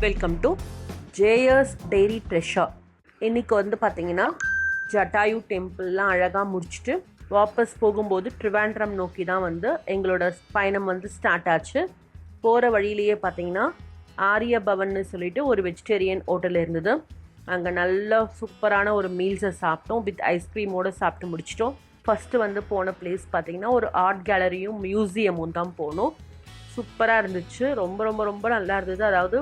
Welcome to ஜேயர்ஸ் dairy treasure. இன்றைக்கி வந்து பார்த்திங்கன்னா ஜட்டாயு டெம்பிள்லாம் அழகாக முடிச்சுட்டு வாபஸ் போகும்போது ட்ரிவாண்ட்ரம் நோக்கி தான் வந்து எங்களோட பயணம் வந்து ஸ்டார்ட் ஆச்சு. போகிற வழியிலேயே பார்த்திங்கன்னா ஆரிய பவன்னு சொல்லிட்டு ஒரு வெஜிடேரியன் ஹோட்டல் இருந்தது. அங்கே நல்ல சூப்பரான ஒரு மீல்ஸை சாப்பிட்டோம். வித் ஐஸ்கிரீமோடு சாப்பிட்டு முடிச்சிட்டோம். ஃபஸ்ட்டு வந்து போன பிளேஸ் பார்த்திங்கன்னா ஒரு ஆர்ட் கேலரியும் மியூசியமும் தான் போனோம். சூப்பராக இருந்துச்சு. ரொம்ப ரொம்ப ரொம்ப நல்லா இருந்தது. அதாவது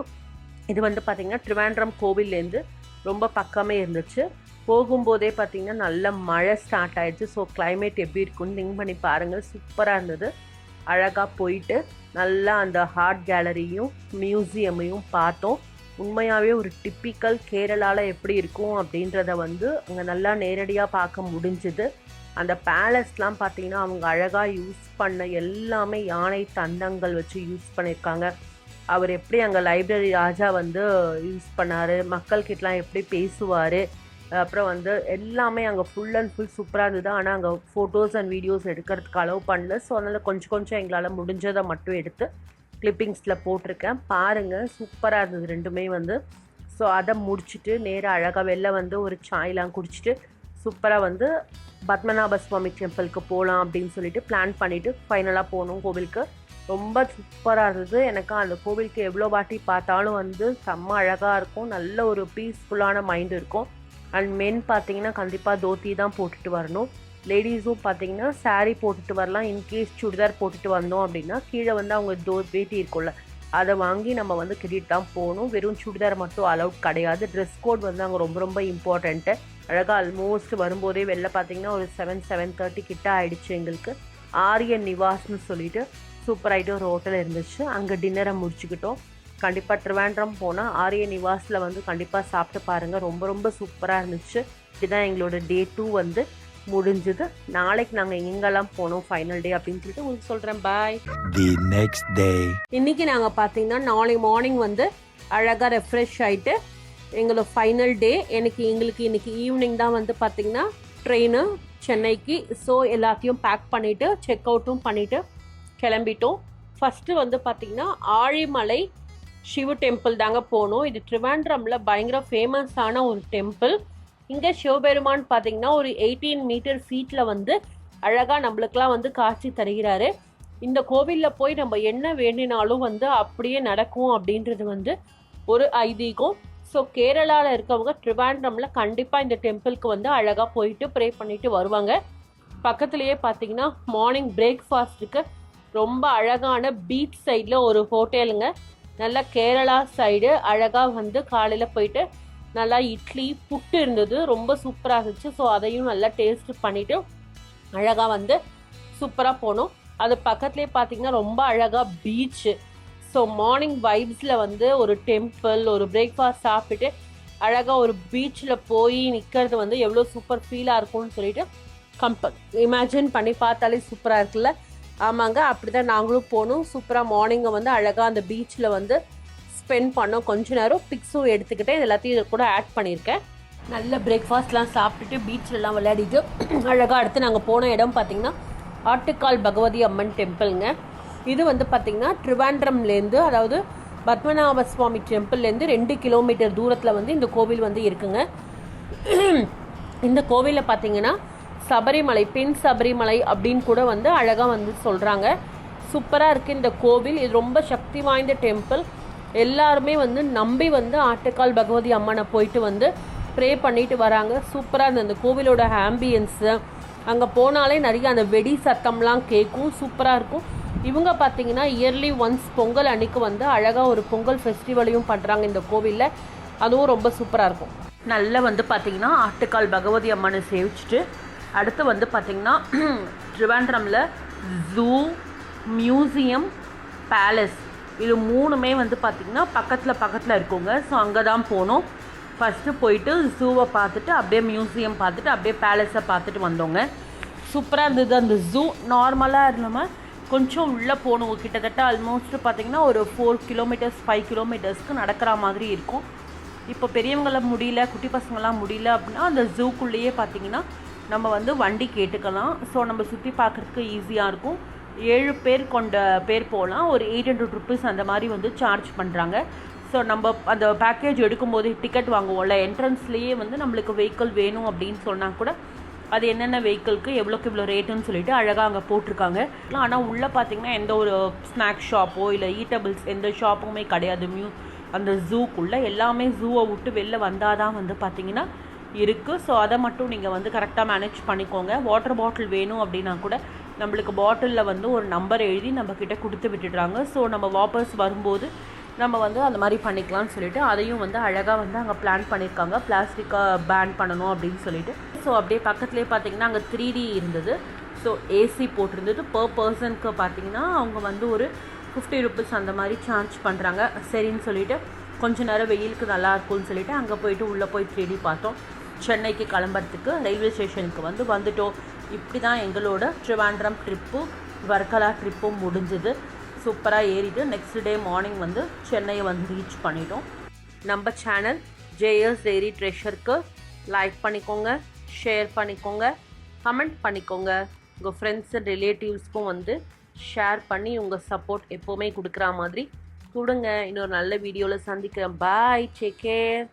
இது வந்து பார்த்திங்கன்னா ட்ரிவாண்ட்ரம் கோவில்லேருந்து ரொம்ப பக்கமே இருந்துச்சு. போகும்போதே பார்த்திங்கன்னா நல்ல மழை ஸ்டார்ட் ஆகிடுச்சு. ஸோ கிளைமேட் எப்படி இருக்குன்னு திங்க் பண்ணி பாருங்கள். சூப்பராக இருந்தது. அழகாக போயிட்டு நல்லா அந்த ஆர்ட் கேலரியும் மியூசியமையும் பார்த்தோம். உண்மையாகவே ஒரு டிப்பிக்கல் கேரளாவில் எப்படி இருக்கும் அப்படின்றத வந்து அங்கே நல்லா நேரடியாக பார்க்க முடிஞ்சுது. அந்த பேலஸ்லாம் பார்த்திங்கன்னா அவங்க அழகாக யூஸ் பண்ண எல்லாமே யானை தந்தங்கள் வச்சு யூஸ் பண்ணியிருக்காங்க. அவர் எப்படி அங்கே லைப்ரரி ராஜா வந்து யூஸ் பண்ணார், மக்கள்கிட்டலாம் எப்படி பேசுவார், அப்புறம் வந்து எல்லாமே அங்கே ஃபுல் அண்ட் ஃபுல் சூப்பராக இருந்தது. ஆனால் அங்கே ஃபோட்டோஸ் அண்ட் வீடியோஸ் எடுக்கிறதுக்கு அலோவ் பண்ணல. ஸோ அதனால் கொஞ்சம் எங்களால் முடிஞ்சதை மட்டும் எடுத்து கிளிப்பிங்ஸில் போட்டிருக்கேன். பாருங்கள், சூப்பராக இருந்தது ரெண்டுமே வந்து. ஸோ அதை முடிச்சுட்டு நேராக அழகாக வெளில வந்து ஒரு சாயெலாம் குடிச்சிட்டு சூப்பராக வந்து பத்மநாப சுவாமி டெம்பிளுக்கு போகலாம் அப்படின்னு சொல்லிட்டு பிளான் பண்ணிவிட்டு ஃபைனலாக போனோம் கோவிலுக்கு. ரொம்ப சூப்பராக இருந்தது. எனக்கு அந்த கோவிலுக்கு எவ்வளோ வாட்டி பார்த்தாலும் வந்து செம்ம அழகாக இருக்கும். நல்ல ஒரு பீஸ்ஃபுல்லான மைண்ட் இருக்கும். அண்ட் மென் பார்த்திங்கன்னா கண்டிப்பாக தோத்தி தான் போட்டுட்டு வரணும். லேடிஸும் பார்த்திங்கன்னா சாரீ போட்டுட்டு வரலாம். இன்கேஸ் சுடிதார் போட்டுட்டு வந்தோம் அப்படின்னா கீழே வந்து அவங்க வேட்டி இருக்கும்ல, அதை வாங்கி நம்ம வந்து கட்டிட்டு தான் போகணும். வெறும் சுடிதார் மட்டும் அலவுட் கிடையாது. ட்ரெஸ் கோட் வந்து அங்கே ரொம்ப ரொம்ப இம்பார்ட்டண்ட்டு. அழகாக ஆல்மோஸ்ட் வரும்போதே வெளில பார்த்திங்கன்னா ஒரு 7:30 கிட்ட ஆகிடுச்சு. எங்களுக்கு ஆரியன் நிவாஸ்னு சொல்லிட்டு சூப்பராகிட்டு ஒரு ஹோட்டல் இருந்துச்சு. அங்கே டின்னரை முடிச்சுக்கிட்டோம். கண்டிப்பாக ட்ரிவாண்ட்ரம் போனால் ஆரியன் நிவாஸில் வந்து கண்டிப்பாக சாப்பிட்டு பாருங்கள். ரொம்ப ரொம்ப சூப்பராக இருந்துச்சு. இதுதான் எங்களோட டே 2 வந்து முடிஞ்சுது. நாளைக்கு நாங்கள் எங்கெல்லாம் போனோம் ஃபைனல் டே அப்படின்னு சொல்லிட்டு உங்களுக்கு சொல்கிறேன். பாய். The next day. இன்றைக்கி நாங்கள் பார்த்தீங்கன்னா நாளைக்கு மார்னிங் வந்து அழகாக ரெஃப்ரெஷ் ஆகிட்டு எங்களோட ஃபைனல் டே. எங்களுக்கு இன்றைக்கி ஈவினிங் தான் வந்து பார்த்திங்கன்னா ட்ரெயினு சென்னைக்கு. ஸோ எல்லாத்தையும் பேக் பண்ணிவிட்டு செக் அவுட்டும் பண்ணிவிட்டு கிளம்பிட்டோம். ஃபஸ்ட்டு வந்து பார்த்திங்கன்னா ஆழிமலை சிவ டெம்பிள் தாங்க போனோம். இது ட்ரிவாண்ட்ரமில் பயங்கர ஃபேமஸான ஒரு டெம்பிள். இங்கே சிவபெருமான் பார்த்திங்கன்னா ஒரு 18 மீட்டர் ஃபீட்டில் வந்து அழகாக நம்மளுக்கெல்லாம் வந்து காட்சி தருகிறாரு. இந்த கோவிலில் போய் நம்ம என்ன வேண்டினாலும் வந்து அப்படியே நடக்கும் அப்படின்றது வந்து ஒரு ஐதீகம். ஸோ கேரளாவில் இருக்கவங்க ட்ரிவாண்ட்ரமில் கண்டிப்பாக இந்த டெம்பிளுக்கு வந்து அழகாக போயிட்டு ப்ரே பண்ணிட்டு வருவாங்க. பக்கத்துலேயே பார்த்தீங்கன்னா மார்னிங் பிரேக்ஃபாஸ்ட்டுக்கு ரொம்ப அழகான பீச் சைடில் ஒரு ஹோட்டலுங்க. நல்லா கேரளா சைடு அழகாக வந்து காலையில் போயிட்டு நல்லா இட்லி புட்டு இருந்தது. ரொம்ப சூப்பராக இருந்துச்சு. ஸோ அதையும் நல்லா டேஸ்ட் பண்ணிவிட்டு அழகாக வந்து சூப்பராக போனோம். அது பக்கத்துலேயே பார்த்தீங்கன்னா ரொம்ப அழகாக பீச்சு. ஸோ மார்னிங் வைப்ஸில் வந்து ஒரு டெம்பிள், ஒரு பிரேக்ஃபாஸ்ட் சாப்பிட்டுட்டு அழகாக ஒரு பீச்சில் போய் நிற்கிறது வந்து எவ்வளோ சூப்பர் ஃபீலாக இருக்கும்னு சொல்லிட்டு இமேஜின் பண்ணி பார்த்தாலே சூப்பராக இருக்குல்ல. ஆமாங்க, அப்படி தான் நாங்களும் போனோம். சூப்பராக மார்னிங்கை வந்து அழகாக அந்த பீச்சில் வந்து ஸ்பெண்ட் பண்ணோம். கொஞ்ச நேரம் பிக்ஸும் எடுத்துக்கிட்டேன். இது எல்லாத்தையும் இதை கூட ஆட் பண்ணியிருக்கேன். நல்ல பிரேக்ஃபாஸ்ட்லாம் சாப்பிட்டுட்டு பீச்சிலலாம் விளையாடிட்டு அழகாக அடுத்து நாங்கள் போன இடம் பார்த்திங்கன்னா ஆட்டுக்கால் பகவதி அம்மன் டெம்பிள்ங்க. இது வந்து பார்த்திங்கன்னா ட்ரிவாண்ட்ரம்லேருந்து, அதாவது பத்மநாப சுவாமி டெம்பிள்லேருந்து 2 கிலோமீட்டர் தூரத்தில் வந்து இந்த கோவில் வந்து இருக்குங்க. இந்த கோவிலில் பார்த்திங்கன்னா சபரிமலை, பெண் சபரிமலை அப்படின்னு கூட வந்து அழகாக வந்து சொல்கிறாங்க. சூப்பராக இருக்குது இந்த கோவில். இது ரொம்ப சக்தி வாய்ந்த டெம்பிள். எல்லாருமே வந்து நம்பி வந்து ஆட்டுக்கால் பகவதி அம்மனை போயிட்டு வந்து ப்ரே பண்ணிட்டு வராங்க. சூப்பராக இருந்த அந்த கோவிலோட ஆம்பியன்ஸு, அங்கே போனாலே நிறைய அந்த வெடி சத்தம்லாம் கேட்கும். சூப்பராக இருக்கும். இவங்க பார்த்தீங்கன்னா இயர்லி ஒன்ஸ் பொங்கல் அன்னைக்கு வந்து அழகாக ஒரு பொங்கல் ஃபெஸ்டிவலையும் பண்ணுறாங்க இந்த கோவிலில். அதுவும் ரொம்ப சூப்பராக இருக்கும். நல்லா வந்து பார்த்திங்கன்னா ஆட்டுக்கால் பகவதி அம்மனை சேவிச்சுட்டு அடுத்து வந்து பார்த்திங்கன்னா ட்ரிவாண்ட்ரமில் ஜூ, மியூசியம், பேலஸ் இது 3மே வந்து பார்த்திங்கன்னா பக்கத்தில் இருக்குங்க. ஸோ அங்கே தான் போனோம். ஃபஸ்ட்டு போயிட்டு ஜூவை பார்த்துட்டு அப்படியே மியூசியம் பார்த்துட்டு அப்படியே பேலஸை பார்த்துட்டு வந்தோங்க. சூப்பராக இருந்தது. அந்த ஜூ நார்மலாக இல்லாமல் கொஞ்சம் உள்ளே போகணும். கிட்டத்தட்ட ஆல்மோஸ்ட் பார்த்திங்கன்னா ஒரு 4 கிலோமீட்டர்ஸ் 5 கிலோமீட்டர்ஸ்க்கு நடக்கிற மாதிரி இருக்கும். இப்போ பெரியவங்கள முடியல, குட்டி பசங்களாம் முடியல அப்படின்னா அந்த ஜூக்குள்ளேயே பார்த்திங்கன்னா நம்ம வந்து வண்டி கேட்டுக்கலாம். ஸோ நம்ம சுற்றி பார்க்குறதுக்கு ஈஸியாக இருக்கும். 7 பேர் கொண்ட பேர் போகலாம். ஒரு 800 ருபீஸ் அந்த மாதிரி வந்து சார்ஜ் பண்ணுறாங்க. ஸோ நம்ம அந்த பேக்கேஜ் எடுக்கும்போது டிக்கெட் வாங்குவோம்ல, என்ட்ரன்ஸ்லேயே வந்து நம்மளுக்கு வெஹிக்கிள் வேணும் அப்படின்னு சொன்னால் கூட அது என்னென்ன வெஹிக்கிளுக்கு எவ்வளோக்கு இவ்வளோ ரேட்டுன்னு சொல்லிட்டு அழகாக அங்கே போட்டிருக்காங்க. ஆனால் உள்ளே பார்த்தீங்கன்னா எந்த ஒரு ஸ்நாக்ஸ் ஷாப்போ இல்லை ஈட்டபிள்ஸ் எந்த ஷாப்புமே கிடையாது. அந்த ஜூக்குள்ளே எல்லாமே ஜூவை விட்டு வெளில வந்தால் தான் வந்து பார்த்தீங்கன்னா இருக்குது. ஸோ அதை மட்டும் நீங்கள் வந்து கரெக்டாக மேனேஜ் பண்ணிக்கோங்க. வாட்டர் பாட்டில் வேணும் அப்படின்னா கூட நம்மளுக்கு பாட்டிலில் வந்து ஒரு நம்பர் எழுதி நம்மக்கிட்ட கொடுத்து விட்டுடுறாங்க. ஸோ நம்ம வாபஸ் வரும்போது நம்ம வந்து அந்த மாதிரி பண்ணிக்கலாம்னு சொல்லிட்டு அதையும் வந்து அழகாக வந்து அங்கே பிளான் பண்ணியிருக்காங்க, பிளாஸ்டிக்கை பேன் பண்ணணும் அப்படின்னு சொல்லிட்டு. ஸோ அப்படியே பக்கத்துலேயே பார்த்தீங்கன்னா அங்கே 3D இருந்தது. ஸோ ஏசி போட்டிருந்தது. பர் பர்சனுக்கு பார்த்தீங்கன்னா அவங்க வந்து ஒரு 50 ருபீஸ் அந்த மாதிரி சார்ஜ் பண்ணுறாங்க. சரின்னு சொல்லிட்டு கொஞ்ச நேரம் வெயிலுக்கு நல்லா இருக்கும்னு சொல்லிட்டு அங்கே போயிட்டு உள்ளே போய் 3D பார்த்தோம். சென்னைக்கு கிளம்புறதுக்கு ரயில்வே ஸ்டேஷனுக்கு வந்துட்டோம். இப்படி தான் எங்களோட ட்ரிவாண்ட்ரம் ட்ரிப்பு வர்க்கலா ட்ரிப்பும் முடிஞ்சுது. சூப்பராக ஏறிட்டு நெக்ஸ்ட் டே மார்னிங் வந்து சென்னையை வந்து ரீச் பண்ணிட்டோம். நம்ம சேனல் ஜேஎஸ் டெய்ரி ட்ரெஷருக்கு லைக் பண்ணிக்கோங்க, ஷேர் பண்ணிக்கோங்க, கமெண்ட் பண்ணிக்கோங்க. உங்கள் ஃப்ரெண்ட்ஸ் அண்ட் ரிலேட்டிவ்ஸ்க்கும் வந்து ஷேர் பண்ணி உங்கள் சப்போர்ட் எப்போவுமே கொடுக்குற மாதிரி கொடுங்க. இன்னொரு நல்ல வீடியோவில் சந்திக்கிறேன். பாய், டேக் கேர்.